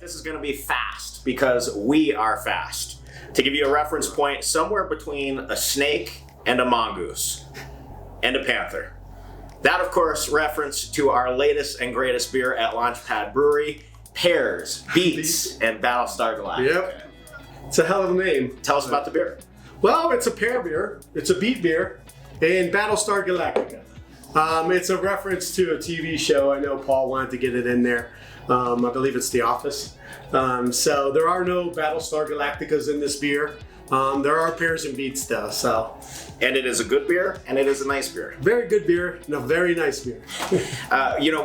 This is going to be fast because we are fast. To give you a reference point, somewhere between a snake and a mongoose and a panther. That, of course, reference to our latest and greatest beer at Launchpad Brewery, Pears, Beets, and Battlestar Galactica. Yep. It's a hell of a name. Tell us about the beer. Well, it's a pear beer, it's a beet beer, and Battlestar Galactica. It's a reference to a TV show. I know Paul wanted to get it in there. I believe it's The Office. So there are no Battlestar Galacticas in this beer. There are pears and beets though, so. And it is a good beer, and it is a nice beer. Very good beer, and a very nice beer.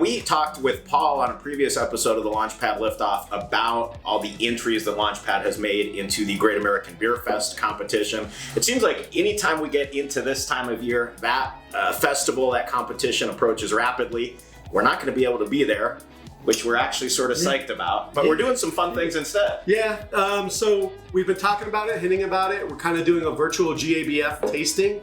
We talked with Paul on a previous episode of the Launchpad Liftoff about all the entries that Launchpad has made into the Great American Beer Fest competition. It seems like anytime we get into this time of year, that festival, that competition approaches rapidly. We're not going to be able to be there, which we're actually sort of psyched about, but we're doing some fun things instead. Yeah, so we've been talking about it, hinting about it. We're kind of doing a virtual GABF tasting.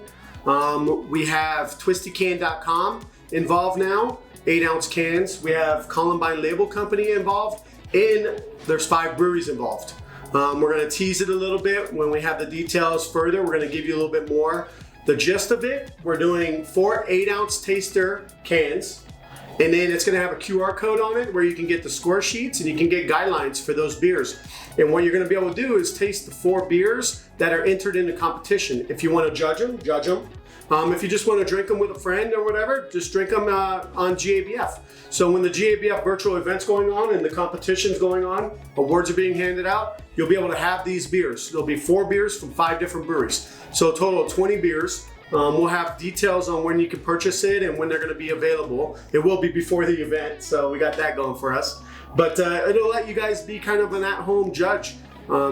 We have twistycan.com involved now, 8-ounce cans. We have Columbine Label Company involved, and there's 5 breweries involved. We're gonna tease it a little bit. When we have the details further, we're gonna give you a little bit more. The gist of it, we're doing 4 8-ounce taster cans. And then it's gonna have a QR code on it where you can get the score sheets and you can get guidelines for those beers. And what you're gonna be able to do is taste the 4 beers that are entered into competition. If you wanna judge them, judge them. If you just wanna drink them with a friend or whatever, just drink them on GABF. So when the GABF virtual event's going on and the competition's going on, awards are being handed out, you'll be able to have these beers. There'll be 4 beers from 5 different breweries. So a total of 20 beers. We'll have details on when you can purchase it and when they're going to be available. It will be before the event, so we got that going for us. But it'll let you guys be kind of an at-home judge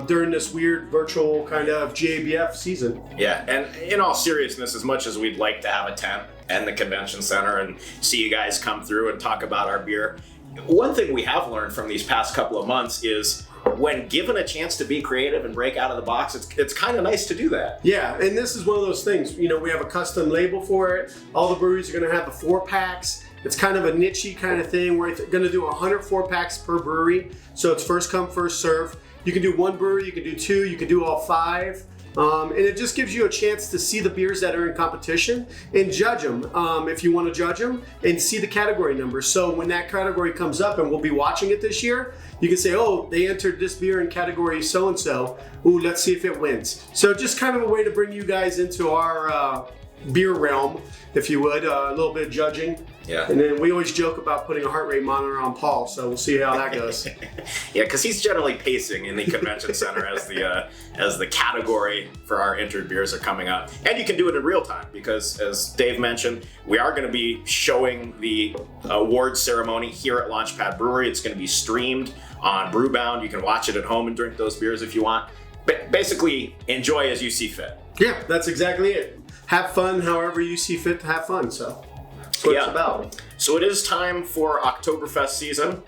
during this weird virtual kind of GABF season. Yeah, and in all seriousness, as much as we'd like to have a tent and the convention center and see you guys come through and talk about our beer, one thing we have learned from these past couple of months is when given a chance to be creative and break out of the box, it's kind of nice to do that. Yeah, and this is one of those things, we have a custom label for it. All the breweries are going to have the 4-packs. It's kind of a niche-y kind of thing. We're going to do 100 4-packs per brewery, so it's first come, first serve. You can do 1 brewery, you can do 2, you can do all 5. And it just gives you a chance to see the beers that are in competition and judge them if you want to judge them and see the category numbers. So when that category comes up, and we'll be watching it this year, you can say, oh, they entered this beer in category so-and-so. Ooh, let's see if it wins. So just kind of a way to bring you guys into our beer realm, if you would, a little bit of judging. Yeah. And then we always joke about putting a heart rate monitor on Paul, so we'll see how that goes. Yeah, because he's generally pacing in the convention center as the category for our entered beers are coming up. And you can do it in real time because, as Dave mentioned, we are going to be showing the awards ceremony here at Launchpad Brewery. It's going to be streamed on Brewbound. You can watch it at home and drink those beers if you want. But basically, enjoy as you see fit. Yeah, that's exactly it. Have fun however you see fit to have fun, so. That's what it's about. So it is time for Oktoberfest season.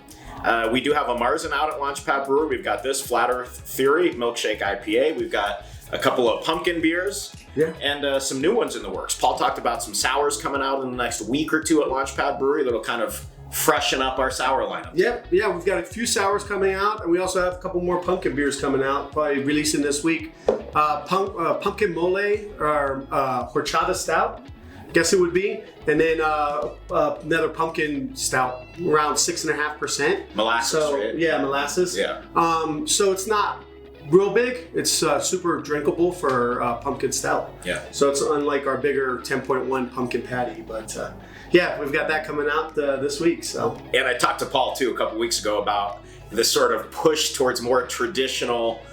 We do have a Marzen out at Launchpad Brewery. We've got this Flat Earth Theory Milkshake IPA. We've got a couple of pumpkin beers and some new ones in the works. Paul talked about some sours coming out in the next week or 2 at Launchpad Brewery that'll kind of freshen up our sour lineup. Yep, yeah, we've got a few sours coming out, and we also have a couple more pumpkin beers coming out, probably releasing this week. Pumpkin mole or horchata stout, I guess it would be, and then another pumpkin stout, around 6.5%. Molasses, so, right? Yeah, molasses. Yeah. So it's not real big. It's super drinkable for pumpkin stout. Yeah. So it's unlike our bigger 10.1 pumpkin patty, but yeah, we've got that coming out this week. So. And I talked to Paul too a couple weeks ago about this sort of push towards more traditional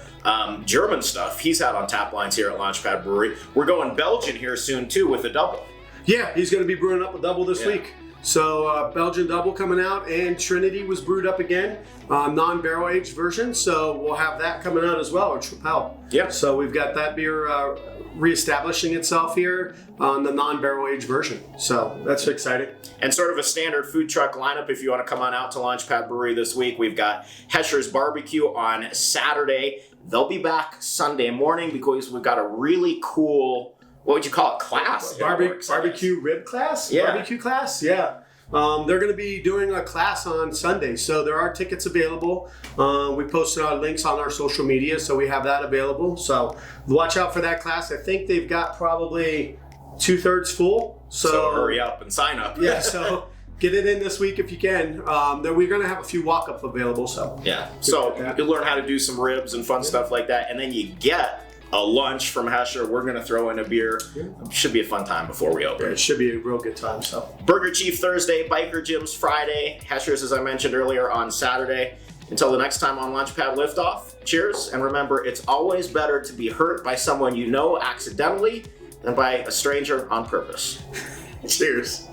German stuff he's had on tap lines here at Launchpad Brewery. We're going Belgian here soon too with a double. Yeah, he's going to be brewing up a double this week. So Belgian double coming out, and Trinity was brewed up again, non-barrel aged version. So we'll have that coming out as well, or Tripel. Yep. So we've got that beer reestablishing itself here on the non-barrel aged version. So that's exciting. And sort of a standard food truck lineup if you want to come on out to Launchpad Brewery this week. We've got Hesher's Barbecue on Saturday. They'll be back Sunday morning because we've got a really cool, what would you call it, class? Barbecue rib class? Yeah. Barbecue class? Yeah. they're going to be doing a class on Sunday. So there are tickets available. We posted our links on our social media, so we have that available. So watch out for that class. I think they've got probably 2/3 full. So hurry up and sign up. Yeah, so get it in this week if you can. We're going to have a few walk-up available. So yeah, so you learn how to do some ribs and fun stuff like that, and then you get a lunch from Hesher. We're going to throw in a beer. Should be a fun time before we open. Yeah, it should be a real good time. So Burger Chief Thursday, Biker Gyms Friday, Hesher's, as I mentioned earlier, on Saturday. Until the next time on Launchpad Liftoff, cheers, and remember, it's always better to be hurt by someone you know accidentally than by a stranger on purpose. Cheers.